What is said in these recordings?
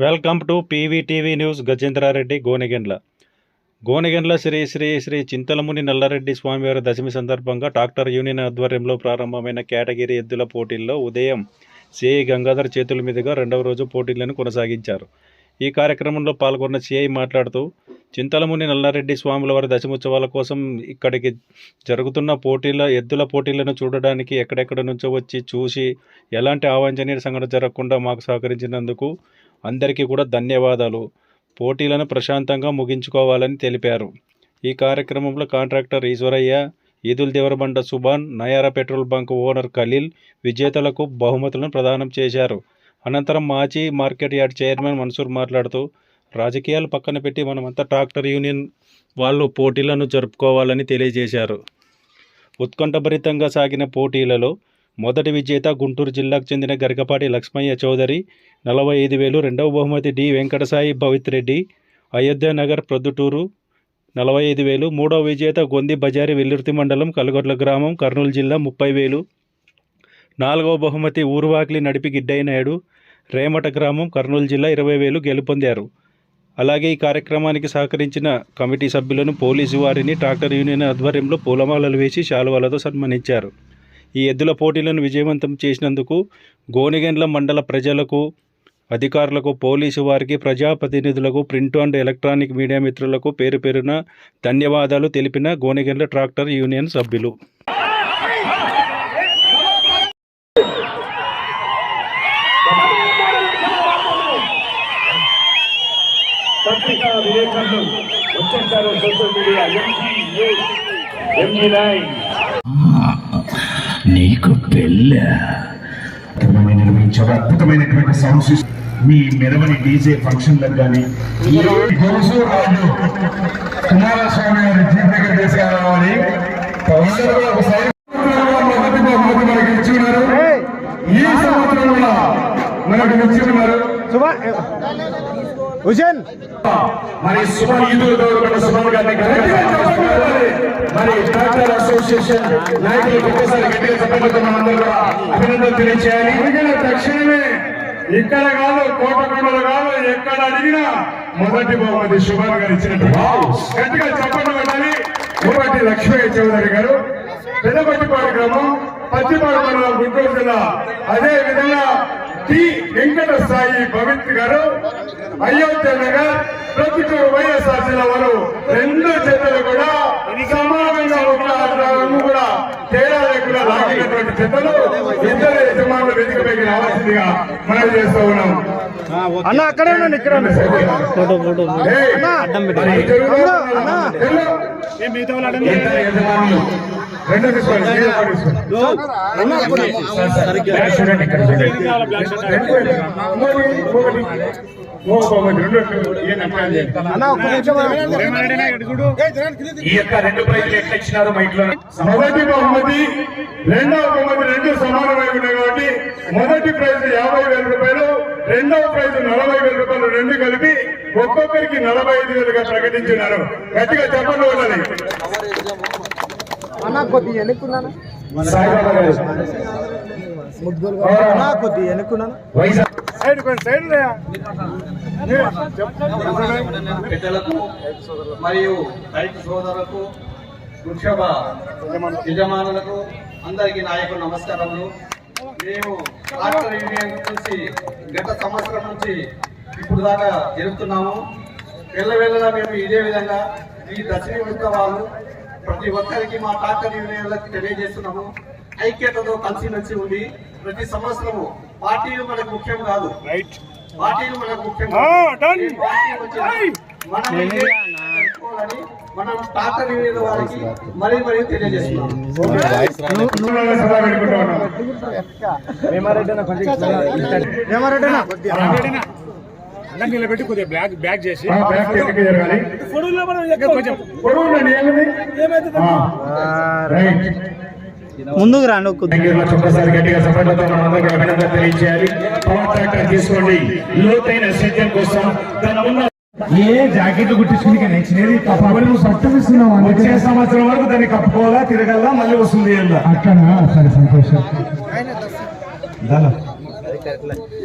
Welcome to PVTV news. Gajendra Reddy, Gonegandla Shri Shri Shri Chintalamuni Nalla Reddy స్వామివారి దశమి సందర్భంగా tractor union ఆధ్వర్యంలో ప్రారంభమైన కేటగిరీ ఎద్దుల పోటీల్లో ఉదయం సిఐ గంగాధర్ చేతుల మీదుగా రెండవ రోజు పోటీలను కొనసాగించారు. ఈ కార్యక్రమంలో పాల్గొన్న సిఐ మాట్లాడుతూ, చింతలముని నల్లారెడ్డి స్వాముల వారి దశమోత్సవాల కోసం ఇక్కడికి జరుగుతున్న ఎద్దుల పోటీలను చూడడానికి ఎక్కడెక్కడ నుంచో వచ్చి చూసి ఎలాంటి అవాంఛనీయ సంఘటన జరగకుండా మాకు సహకరించినందుకు అందరికీ కూడా ధన్యవాదాలు. పోటీలను ప్రశాంతంగా ముగించుకోవాలని తెలిపారు. ఈ కార్యక్రమంలో contractor Eshwaraiah, Eedul Devarabanda Subhan, Nayara petrol bunk owner Khaleel విజేతలకు బహుమతులను ప్రదానం చేశారు. అనంతరం మాజీ మార్కెట్ యార్డ్ చైర్మన్ మన్సూర్ మాట్లాడుతూ, రాజకీయాలు పక్కన పెట్టి మనమంతా ట్రాక్టర్ యూనియన్ వాళ్ళు పోటీలను జరుపుకోవాలని తెలియజేశారు. ఉత్కంఠభరితంగా సాగిన పోటీలలో మొదటి విజేత గుంటూరు జిల్లాకు చెందిన గరికపాటి లక్ష్మయ్య చౌదరి 45,000, రెండవ బహుమతి డి వెంకటసాయి భవిత్ రెడ్డి, అయోధ్య నగర్ ప్రొద్దుటూరు 45,000, మూడవ విజేత గొంది బజారి వెల్లుర్తి మండలం కలగొట్ల గ్రామం కర్నూలు జిల్లా 30,000, నాలుగవ బహుమతి ఊరువాకిలి నడిపి గిడ్డయ్య నాయుడు రేమట గ్రామం కర్నూలు జిల్లా 20,000 గెలుపొందారు. అలాగే ఈ కార్యక్రమానికి సహకరించిన కమిటీ సభ్యులను, పోలీసు వారిని ట్రాక్టర్ యూనియన్ ఆధ్వర్యంలో పూలమాలలు వేసి శాలువాలతో సన్మానించారు. ఈ ఎద్దుల పోటీలను విజయవంతం చేసినందుకు గోనెగండ్ల మండల ప్రజలకు, అధికారులకు, పోలీసు వారికి, ప్రజాప్రతినిధులకు, ప్రింట్ అండ్ ఎలక్ట్రానిక్ మీడియా మిత్రులకు పేరు పేరున ధన్యవాదాలు తెలిపిన గోనెగండ్ల ట్రాక్టర్ యూనియన్ సభ్యులు. నీకు పెళ్ళ నిర్మించారు. అద్భుతమైనటువంటి సౌండ్ సిస్టమ్. మీ మెరవని డీజే ఫంక్షన్లకు కానీ కుమారస్వామి గారి జీవిత తీసుకురావాలి. మనకి ఇచ్చి ఉన్నారు. ఈ సంవత్సరం కూడా మనకు ఇచ్చి ఉన్నారు. మరి సుమన్ ఈదుల గౌరవ సుమన్ గారిని మరి ట్రాక్టర్ అసోసియేషన్ నాయకులకు ఒక్కసారి గట్టిగా చెప్పబోతూ మనందరూ కూడా అభినందనలు తెలియజేయాలి. తక్షణమే ఇక్కడ కాదు, కోటకొండలు కాదు, ఎక్కడ అడిగినా మొదటి బహుమతి సుమన్ గారు ఇచ్చినట్టు గట్టిగా చెప్పడం పెట్టాలి. ఒకటి లక్ష్మయ్య చౌదరి గారు, పెద్దపట్టిపాడు గ్రామం, పత్తిపాడు మండలం, గుంటూరు జిల్లా. అదే విధంగా టి వెంకట సాయి భవిత్ గారు, అయోధ్య నగర్ ప్రొద్దుటూరు వైఎస్ఆర్ జిల్లా వారు. రెండు జతలు కూడా సమానంగా కూడా తేడా లేకుండా లాగినటువంటి జతలు ఇద్దరు యజమానుల వేదికపైకి రావాల్సిందిగా మనం చేస్తూ ఉన్నాం. అన్న అక్కడే ఉన్నాను, ఇక్కడ యజమానులు రెండు ఈ యొక్క రెండు ప్రైజులు ఎట్లా ఇచ్చినారు మైక్ లో. మొదటి బహుమతి, రెండవ బహుమతి రెండు సమానమై ఉన్నాయి కాబట్టి మొదటి ప్రైజ్ 50,000 రూపాయలు, రెండవ ప్రైజ్ 40,000 రూపాయలు, రెండు కలిపి ఒక్కొక్కరికి 45,000గా ప్రకటించినారు. గట్టిగా చెప్పండి ఉండాలి. సాయిబాబా గారు పెద్దలకు మరియు రైతు సోదరులకు, వృక్షభ యజమానులకు, అందరికీ నాయకులు నమస్కారములు. మేము ట్రాక్టర్ యూనియన్ నుంచి గత సంవత్సరం నుంచి ఇప్పుడు దాకా జరుపుతున్నాము. వెళ్ళవేళలా మేము ఇదే విధంగా ఈ దశమి ఉత్సవాలు ప్రతి ఒక్కరికి మా ట్రాక్టర్ యూనియన్లకు తెలియజేస్తున్నాము. ఐక్యతతో కలిసిమెలిసి ఉండి ప్రతి సంవత్సరము పార్టీలు మనకు ముఖ్యం కాదు, పార్టీలు మనకు ముఖ్యం మనం ట్రాక్టర్ యూనియన్ వారికి మరీ తెలియజేస్తున్నాం. నిలబెట్టి కొద్దిగా బ్యాగ్ చేసి ముందుకు రాండి. ఒక్కసారి గట్టిగా సపోర్ట్లతో తెలియజేయాలి. తీసుకోండి. లోతైన సేద్యం కోసం ఏ జాకెట్ కుట్టించుకుని నచ్చినది పట్టుకున్నాం. వచ్చే సంవత్సరం వరకు దాన్ని కప్పుకోవాలా, తిరగల్లా, మళ్ళీ వస్తుంది అక్కడ. సరే, సంతోషం.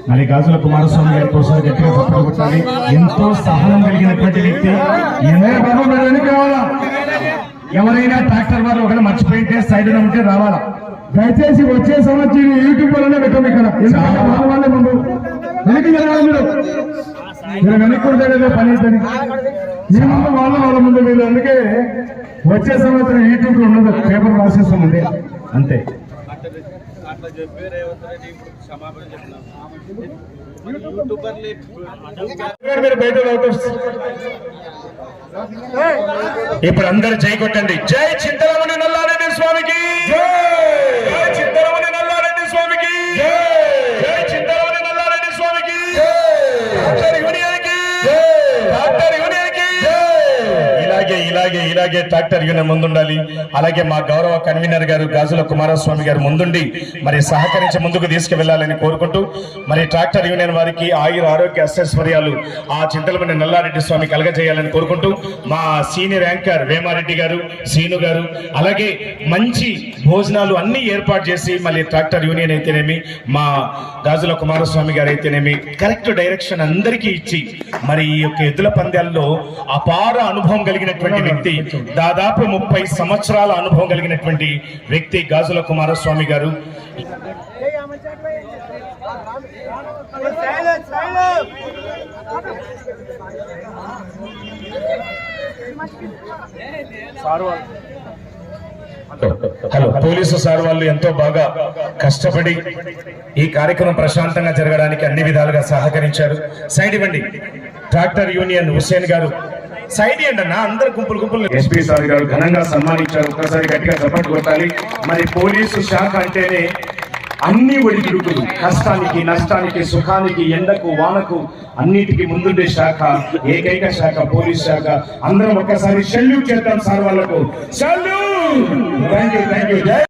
మరి గాజుల కుమారస్వామి గారి కోసం గట్టిగా చెప్పాలి. ఎంతో సహనం కలిగినటువంటి వ్యక్తి. ఎవరైనా ట్రాక్టర్ వాళ్ళు ఒకవేళ మర్చిపోయింటే సైడ్ ఉంటే రావాలా. దయచేసి వచ్చే సంవత్సరం యూట్యూబ్ వల్లనే పెట్టండి. ఇక్కడ వాళ్ళే ముందు వెనక్కి జరగాలి. మీరు వెనక్కుంటే పని అవుతుంది. మీ ముందు వాళ్ళ ముందు వీళ్ళు. అందుకే వచ్చే సంవత్సరం యూట్యూబ్ లో ఉండదు, పేపర్ రాసేస్తామండి అంతే. ఇప్పుడు అందరు జై కొట్టండి. జై చింతలమణి నల్లారెడ్డి స్వామికి, జై చింతలమణి నల్లారెడ్డి స్వామికి, జై చింతలమణి నల్లారెడ్డి స్వామికి, డాక్టర్ యూనియన్కి, డాక్టర్ యూనియన్కి. ఇలాగే ట్రాక్టర్ యూనియన్ ముందుండాలి. అలాగే మా గౌరవ కన్వీనర్ గారు గాజుల కుమారస్వామి గారు ముందుండి మరి సహకరించి ముందుకు తీసుకువెళ్లాలని కోరుకుంటూ మరి ట్రాక్టర్ యూనియన్ వారికి ఆయుర ఆరోగ్య అష్టైశ్వర్యాలు ఆ చింతలమణి నల్లారెడ్డి స్వామి కలగజేయాలని కోరుకుంటూ మా సీనియర్ యాంకర్ వేమారెడ్డి గారు, సీను గారు, అలాగే మంచి భోజనాలు అన్ని ఏర్పాటు చేసి మళ్ళీ ట్రాక్టర్ యూనియన్ అయితేనేమి, మా గాజుల కుమారస్వామి గారు అయితేనేమి కరెక్ట్ డైరెక్షన్ అందరికీ ఇచ్చి మరి ఈ యొక్క ఎద్దుల పందాల్లో అపార అనుభవం కలిగినటువంటి వ్యక్తి, దాదాపు 30 సంవత్సరాల అనుభవం కలిగినటువంటి వ్యక్తి గాజుల కుమారస్వామి గారు. హలో, పోలీసు సార్ వాళ్ళు ఎంతో బాగా కష్టపడి ఈ కార్యక్రమం ప్రశాంతంగా జరగడానికి అన్ని విధాలుగా సహకరించారు. సైడ్ ఇవ్వండి. ట్రాక్టర్ యూనియన్ హుస్సేన్ గారు సైడ్ ఇవ్వండి అన్న. అందరు గుంపులు ఎస్పీ సార్ గారు ఘనంగా సన్మానించారు. ఒక్కసారి గట్టిగా సపోర్ట్ కొట్టాలి. మరి పోలీసు శాఖ అంటేనే అన్ని ఒడిదుడుకులు, కష్టానికి, నష్టానికి, సుఖానికి, ఎండకు, వానకు అన్నిటికీ ముందుండే శాఖ, ఏకైక శాఖ పోలీస్ శాఖ. అందరం ఒక్కసారి సెల్యూట్ చేద్దాం సార్ వాళ్ళకు. సెల్యూట్. Thank you.